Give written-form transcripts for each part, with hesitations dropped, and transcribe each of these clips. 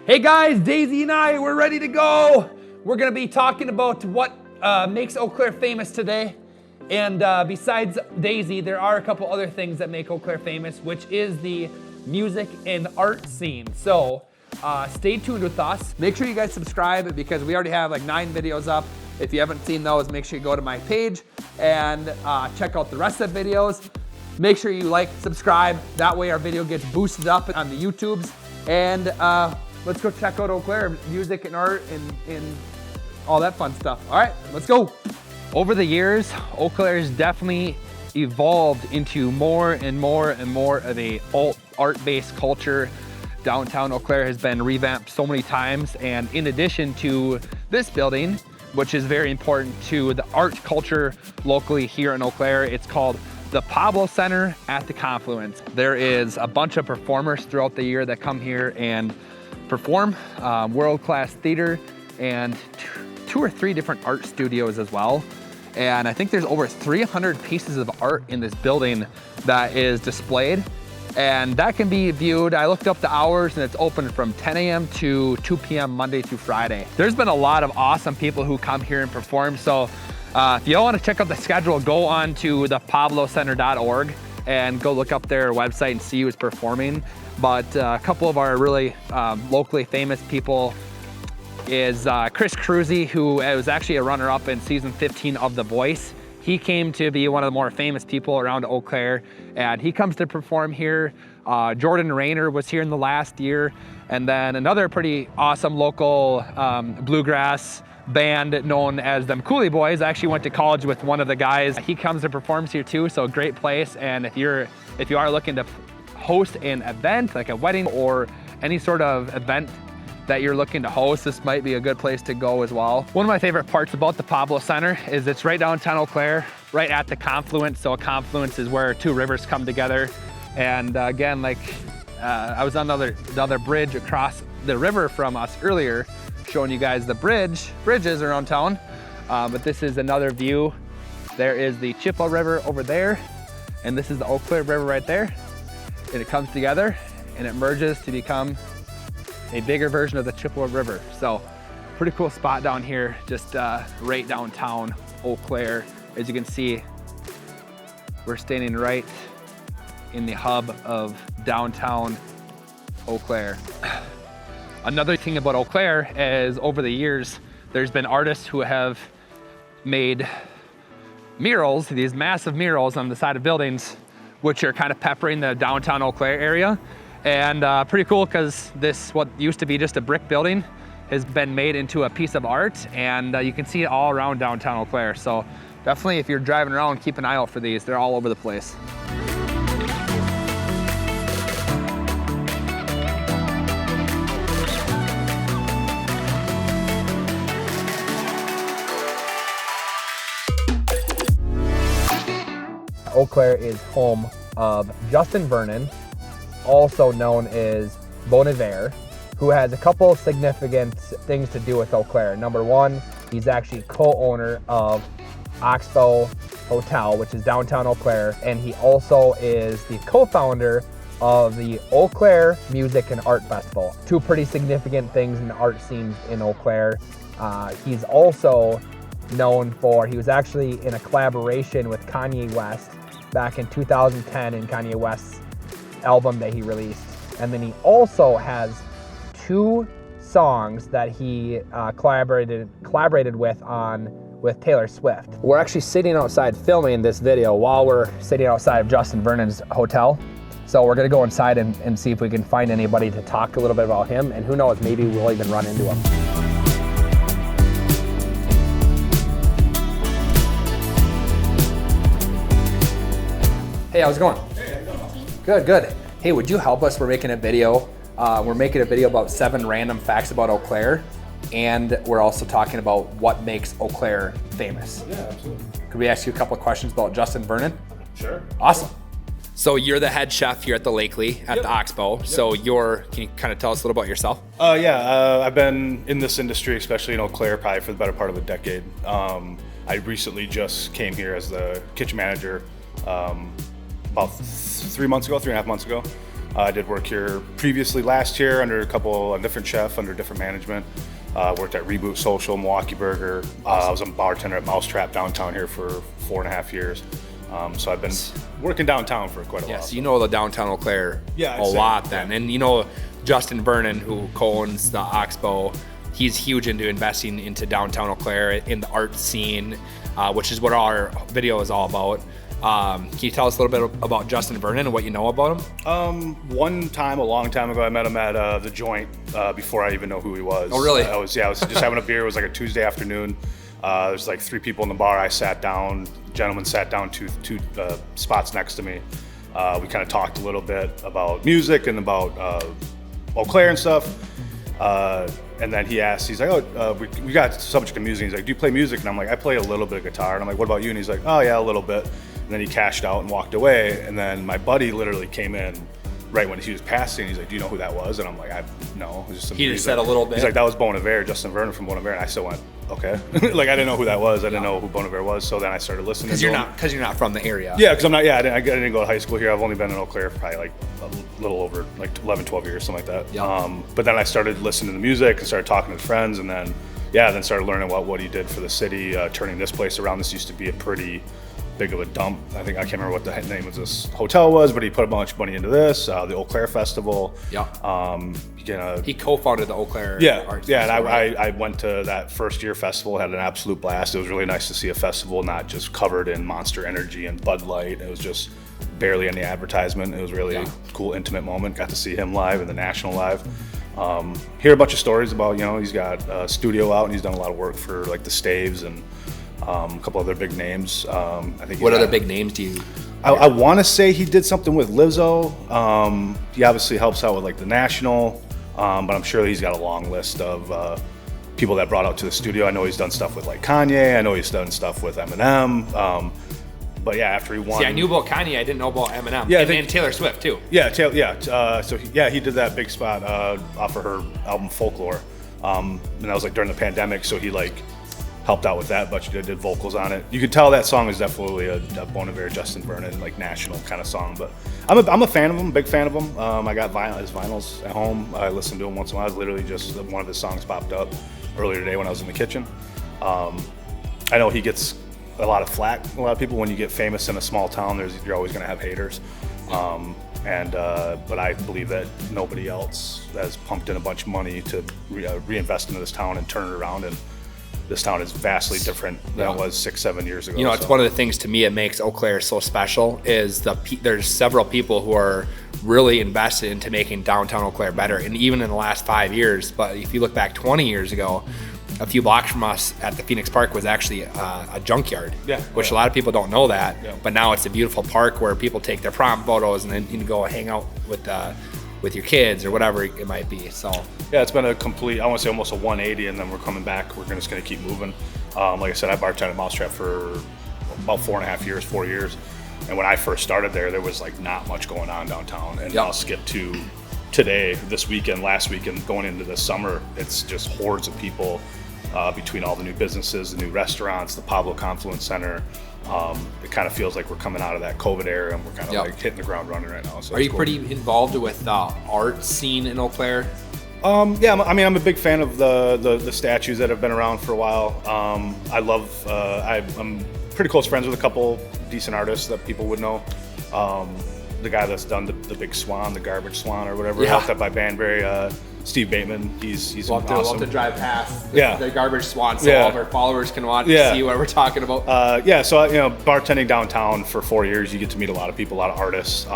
Hey guys, Daisy and I, we're ready to go. We're gonna be talking about what makes Eau Claire famous today. And besides Daisy, there are a couple other things that make Eau Claire famous, which is the music and art scene. So stay tuned with us. Make sure you guys subscribe because we already have like 9 videos up. If you haven't seen those, make sure you go to my page and check out the rest of the videos. Make sure you like, subscribe. That way our video gets boosted up on the YouTubes. And let's go check out Eau Claire, music and art and all that fun stuff. All right, let's go. Over the years, Eau Claire has definitely evolved into more and more and more of a art-based culture. Downtown Eau Claire has been revamped so many times, and in addition to this building, which is very important to the art culture locally here in Eau Claire, it's called the Pablo Center at the Confluence. There is a bunch of performers throughout the year that come here and perform, world-class theater, and 2 or 3 different art studios as well. And I think there's over 300 pieces of art in this building that is displayed. And that can be viewed, I looked up the hours, and it's open from 10 a.m. to 2 p.m. Monday through Friday. There's been a lot of awesome people who come here and perform. So if you don't want to check out the schedule, go on to thepablocenter.org and go look up their website and see who's performing. But a couple of our really locally famous people is Chris Cruzy, who was actually a runner-up in season 15 of The Voice. He came to be one of the more famous people around Eau Claire, and he comes to perform here. Jordan Rayner was here in the last year, and then another pretty awesome local bluegrass band known as them Coolie Boys. I actually went to college with one of the guys. He comes and performs here too, so great place. And if you are looking to host an event like a wedding or any sort of event that you're looking to host, this might be a good place to go as well. One of my favorite parts about the Pablo Center is it's right downtown Eau Claire, right at the confluence. So a confluence is where 2 rivers come together. And again, like I was on the other bridge across the river from us earlier, showing you guys the bridges around town. But this is another view. There is the Chippewa River over there, and this is the Eau Claire River right there. And it comes together and it merges to become a bigger version of the Chippewa River. So pretty cool spot down here, just right downtown Eau Claire. As you can see, we're standing right in the hub of downtown Eau Claire. Another thing about Eau Claire is over the years, there's been artists who have made murals, these massive murals on the side of buildings, which are kind of peppering the downtown Eau Claire area. And pretty cool because this, what used to be just a brick building, has been made into a piece of art, and you can see it all around downtown Eau Claire. So definitely if you're driving around, keep an eye out for these. They're all over the place. Eau Claire is home of Justin Vernon, also known as Bon Iver, who has a couple significant things to do with Eau Claire. Number 1, he's actually co-owner of Oxbow Hotel, which is downtown Eau Claire, and he also is the co-founder of the Eau Claire Music and Art Festival. 2 pretty significant things in the art scene in Eau Claire. He's also known for, he was actually in a collaboration with Kanye West back in 2010 in Kanye West's album that he released. And then he also has 2 songs that he collaborated with Taylor Swift. We're actually sitting outside filming this video while we're sitting outside of Justin Vernon's hotel. So we're gonna go inside and see if we can find anybody to talk a little bit about him, and who knows, maybe we'll even run into him. Hey, how's it going? Hey, how's it going? Good, good. Hey, would you help us? We're making a video. We're making a video about 7 random facts about Eau Claire, and we're also talking about what makes Eau Claire famous. Yeah, absolutely. Could we ask you a couple of questions about Justin Vernon? Sure. Awesome. So you're the head chef here at the Lakely at the Oxbow. Yep. So can you kind of tell us a little about yourself? I've been in this industry, especially in Eau Claire, probably for the better part of a decade. I recently just came here as the kitchen manager about 3.5 months ago. I did work here previously last year under a different chef, under different management. Worked at Reboot Social, Milwaukee Burger. I was a bartender at Mousetrap downtown here for 4.5 years. So I've been working downtown for quite a while. Yes, you know the downtown Eau Claire Yeah, a lot then. Yeah. And you know Justin Vernon, who co-owns the Oxbow, he's huge into investing into downtown Eau Claire in the art scene, which is what our video is all about. Can you tell us a little bit about Justin Vernon and what you know about him? One time, a long time ago, I met him at the Joint before I even know who he was. Oh, really? I was just having a beer. It was like a Tuesday afternoon. There's like 3 people in the bar. I sat down. Gentleman sat down two spots next to me. We kind of talked a little bit about music and about Eau Claire and stuff. And then he asked, he's like, we got subject of music. He's like, do you play music? And I'm like, I play a little bit of guitar. And I'm like, what about you? And he's like, oh yeah, a little bit. And then he cashed out and walked away. And then my buddy literally came in right when he was passing. He's like, do you know who that was? And I'm like, no. It was just He just said a little bit. He's like, that was Bon Iver, Justin Vernon from Bon Iver. And I still went, okay. Like, I didn't know who that was. I didn't know who Bon Iver was. So then I started listening to him. Because you're not from the area. Yeah, because I'm not, I didn't go to high school here. I've only been in Eau Claire for probably like a little over like 11, 12 years, something like that. Yeah. But then I started listening to the music and started talking to his friends, and then started learning about what he did for the city, turning this place around. This used to be a pretty big of a dump. I can't remember what the name of this hotel was, but he put a bunch of money into this, the Eau Claire Festival. Yeah. He co-founded the Eau Claire Arts and Festival, right? I went to that first year festival, had an absolute blast. It was really nice to see a festival not just covered in Monster Energy and Bud Light. It was just barely any advertisement. It was really a cool, intimate moment. Got to see him live and the National live. Hear a bunch of stories about, he's got a studio out and he's done a lot of work for like the Staves and a couple other big names. What other big names do you? I want to say he did something with Lizzo. He obviously helps out with like the National, but I'm sure he's got a long list of people that brought out to the studio. I know he's done stuff with like Kanye. I know he's done stuff with Eminem. But yeah, after he won. See, I knew about Kanye. I didn't know about Eminem. Yeah, and Taylor Swift too. Yeah, he did that big spot off of her album Folklore, and that was like during the pandemic. So he like helped out with that, but she did vocals on it. You could tell that song is definitely a Bon Iver, Justin Vernon, like national kind of song. But I'm a fan of him, big fan of him. I got his vinyls at home. I listen to him once in a while. I was literally just one of his songs popped up earlier today when I was in the kitchen. I know he gets a lot of flack. A lot of people, when you get famous in a small town, you're always going to have haters. But I believe that nobody else has pumped in a bunch of money to reinvest into this town and turn it around. And this town is vastly different than it was 6-7 years ago. It's one of the things to me it makes Eau Claire so special is there's several people who are really invested into making downtown Eau Claire better, and even in the last 5 years. But if you look back 20 years ago, a few blocks from us at the Phoenix Park was actually a junkyard, which a lot of people don't know that. Yeah. But now it's a beautiful park where people take their prom photos and then you can go hang out with your kids or whatever it might be. So yeah, it's been a complete, I want to say almost a 180, and then we're coming back. We're just going to keep moving. Like I said, I bartended at Mousetrap for about 4 years. And when I first started there was like not much going on downtown. And I'll skip to today, this weekend, last weekend, going into the summer. It's just hordes of people between all the new businesses, the new restaurants, the Pablo Confluence Center. It kind of feels like we're coming out of that COVID era and we're kind of like hitting the ground running right now. So are you pretty involved with the art scene in Eau Claire? Yeah, I'm a big fan of the statues that have been around for a while. I'm pretty close friends with a couple decent artists that people would know. The guy that's done the big swan, the garbage swan or whatever, helped out by Banbury, Steve Bateman. He's awesome. We'll have to drive past the garbage swan so all of our followers can watch and see what we're talking about. So bartending downtown for 4 years, you get to meet a lot of people, a lot of artists.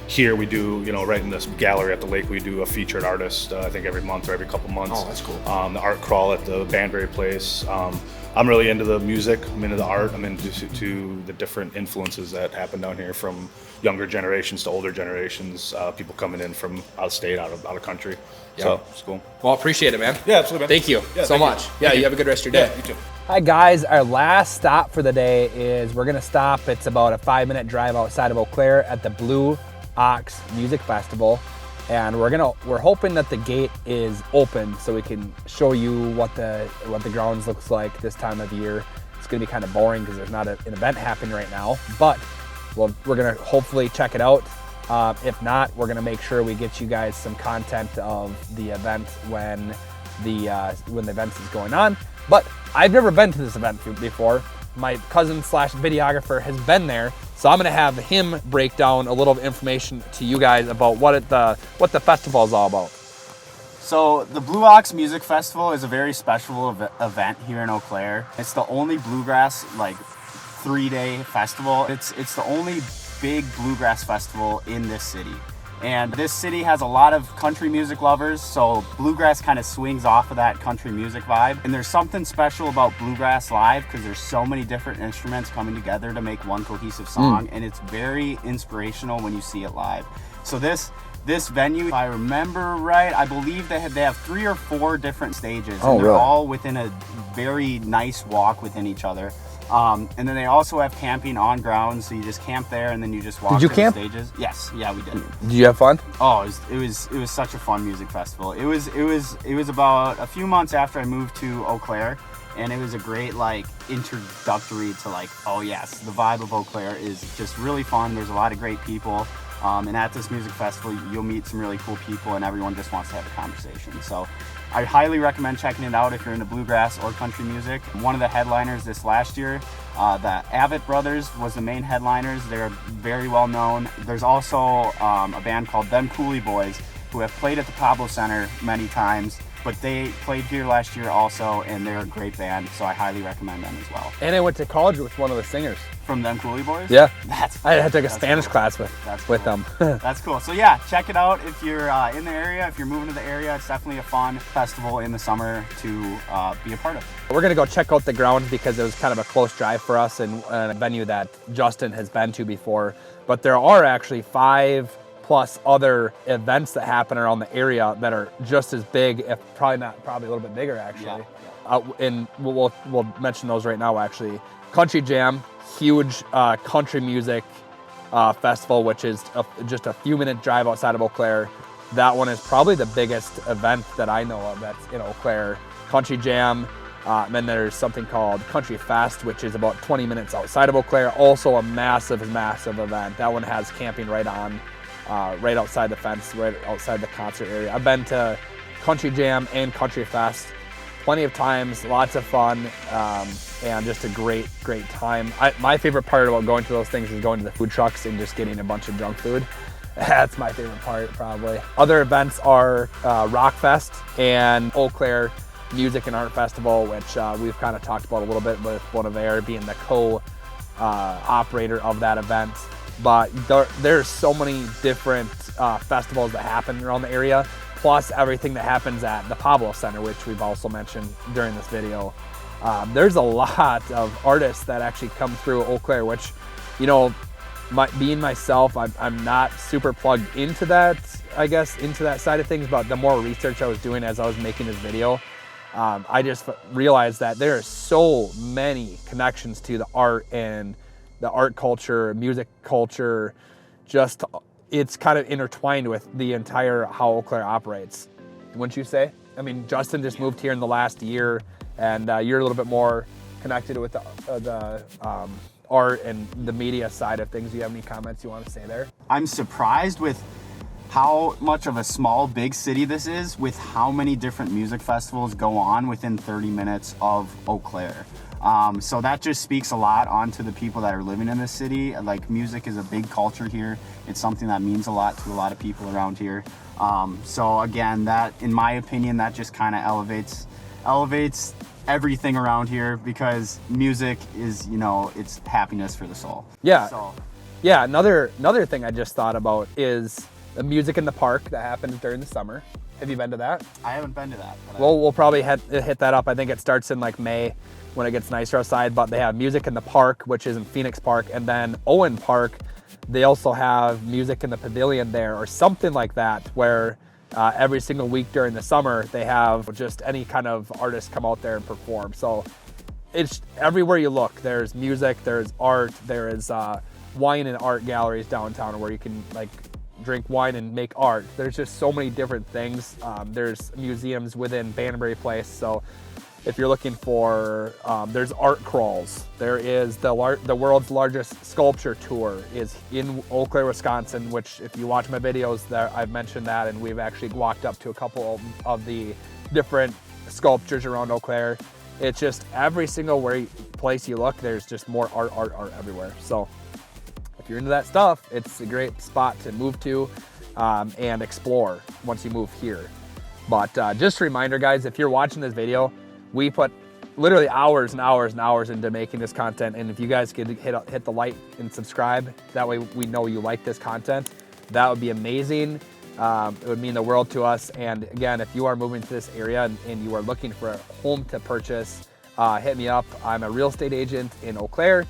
Here we do, right in this gallery at the lake, we do a featured artist, I think every month or every couple months. Oh, that's cool. The art crawl at the Banbury place. I'm really into the music, I'm into the art, I'm into to the different influences that happen down here from younger generations to older generations, people coming in from out of state, out of country. Yeah. So it's cool. Well, appreciate it, man. Yeah, absolutely, man. Thank you so much. Yeah, you have a good rest of your day. Yeah, you too. Hi guys, our last stop for the day is we're gonna stop. It's about a 5-minute drive outside of Eau Claire at the Blue Ox Music Festival. And we're hoping that the gate is open so we can show you what the grounds looks like this time of year. It's gonna be kind of boring because there's not an event happening right now, but we're gonna hopefully check it out If not, we're gonna make sure we get you guys some content of the event when the event is going on. But I've never been to this event before. My cousin slash videographer has been there, so I'm gonna have him break down a little information to you guys about what the festival is all about. So the Blue Ox Music Festival is a very special event here in Eau Claire. It's the only bluegrass 3-day festival. It's the only big bluegrass festival in this city. And this city has a lot of country music lovers, so bluegrass kind of swings off of that country music vibe. And there's something special about bluegrass live because there's so many different instruments coming together to make one cohesive song, and it's very inspirational when you see it live. So this venue, if I remember right, I believe they have 3 or 4 different stages, and they're all within a very nice walk within each other. And then they also have camping on ground, so you just camp there and then you just walk to the stages. Yes, yeah, we did. Did you have fun? Oh, it was such a fun music festival. It was about a few months after I moved to Eau Claire, and it was a great introductory to oh yes, the vibe of Eau Claire is just really fun. There's a lot of great people. And at this music festival, you'll meet some really cool people, and everyone just wants to have a conversation. So I highly recommend checking it out if you're into bluegrass or country music. One of the headliners this last year, the Avett Brothers was the main headliners. They're very well known. There's also a band called Them Cooley Boys who have played at the Pablo Center many times, but they played here last year also, and they're a great band, so I highly recommend them as well. And I went to college with one of the singers. From Them Cooley Boys? Yeah. That's cool. I had to take a Spanish class with them. That's cool. So yeah, check it out if you're in the area. If you're moving to the area, it's definitely a fun festival in the summer to be a part of. We're gonna go check out the grounds because it was kind of a close drive for us and a venue that Justin has been to before. But there are actually 5+ other events that happen around the area that are just as big, if probably a little bit bigger actually. Yeah. And we'll mention those right now actually. Country Jam, huge country music festival, which is just a few minute drive outside of Eau Claire. That one is probably the biggest event that I know of that's in Eau Claire. Country Jam, and then there's something called Country Fest, which is about 20 minutes outside of Eau Claire. Also a massive event. That one has camping right outside the fence, right outside the concert area. I've been to Country Jam and Country Fest plenty of times, lots of fun, and just a great time. My favorite part about going to those things is going to the food trucks and just getting a bunch of junk food. That's my favorite part, probably. Other events are Rock Fest and Eau Claire Music and Art Festival, which we've kind of talked about a little bit with one of Air being the co-operator of that event. But there's so many different festivals that happen around the area, plus everything that happens at the Pablo Center, which we've also mentioned during this video. There's a lot of artists that actually come through Eau Claire, which, being myself, I'm not super plugged into that, into that side of things, but the more research I was doing as I was making this video, I just realized that there are so many connections to the art and the art culture, music culture, it's kind of intertwined with the entire how Eau Claire operates, wouldn't you say? I mean, Justin just moved here in the last year, and you're a little bit more connected with the art and the media side of things. Do you have any comments you want to say there? I'm surprised with how much of a small, big city this is, with how many different music festivals go on within 30 minutes of Eau Claire. So that just speaks a lot onto the people that are living in this city. Music is a big culture here. It's something that means a lot to a lot of people around here. So again, that, in my opinion, that just kind of elevates everything around here, because music is, it's happiness for the soul. Yeah. So. Yeah. Another thing I just thought about is the music in the park that happens during the summer. Have you been to that? I haven't been to that. Well, we'll probably hit that up. I think it starts in May when it gets nicer outside, but they have music in the park, which is in Phoenix Park, and then Owen Park, they also have music in the pavilion there, or something like that, where every single week during the summer, they have just any kind of artist come out there and perform. So it's everywhere you look, there's music, there's art, there is wine and art galleries downtown where you can drink wine and make art. There's just so many different things. There's museums within Banbury Place. So If you're looking for, there's art crawls. There is the world's largest sculpture tour is in Eau Claire, Wisconsin, which if you watch my videos there, I've mentioned that, and we've actually walked up to a couple of the different sculptures around Eau Claire. It's just every single place you look, there's just more art everywhere. So if you're into that stuff, it's a great spot to move to and explore once you move here. But just a reminder, guys, if you're watching this video, we put literally hours and hours and hours into making this content. And if you guys could hit the like and subscribe, that way we know you like this content, that would be amazing. It would mean the world to us. And again, if you are moving to this area and you are looking for a home to purchase, hit me up. I'm a real estate agent in Eau Claire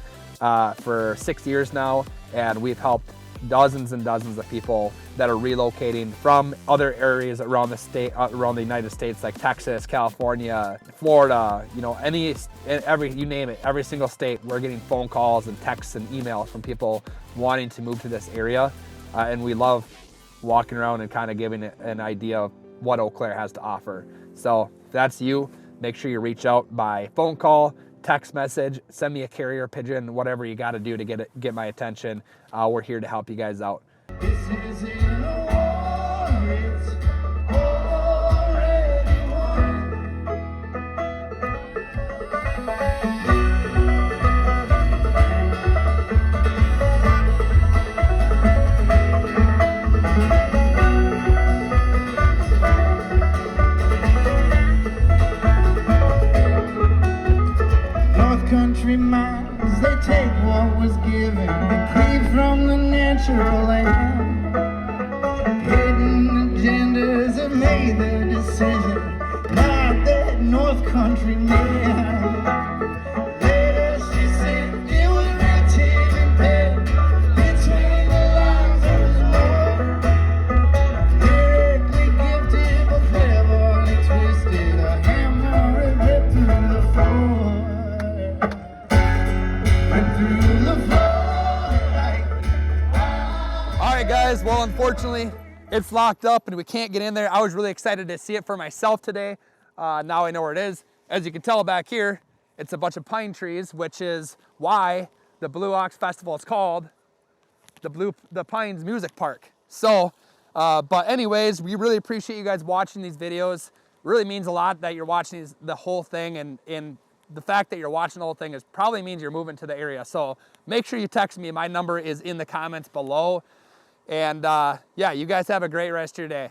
for 6 years now, and we've helped dozens and dozens of people that are relocating from other areas around the state, around the United States, like Texas, California, Florida, you know, you name it, every single state. We're getting phone calls and texts and emails from people wanting to move to this area, and we love walking around and kind of giving an idea of what Eau Claire has to offer. So if that's you, make sure you reach out by phone call, text message, send me a carrier pigeon, whatever you got to do to get my attention. We're here to help you guys out. Country minds, they take what was given and cleave from the natural land. Hidden agendas have made their decision, not that North Country man. There she sit, it was written in pen, between the lines there was more. Lyrically gifted but cleverly twisted, a hammer it ripped through the floor. All right, guys, well, unfortunately, it's locked up and we can't get in there. I was really excited to see it for myself today. Now I know where it is. As you can tell back here, it's a bunch of pine trees, which is why the Blue Ox Festival is called the Pines Music Park. So, but anyways, we really appreciate you guys watching these videos. It really means a lot that you're watching the whole thing, and the fact that you're watching the whole thing probably means you're moving to the area. So make sure you text me. My number is in the comments below. And yeah, you guys have a great rest of your day.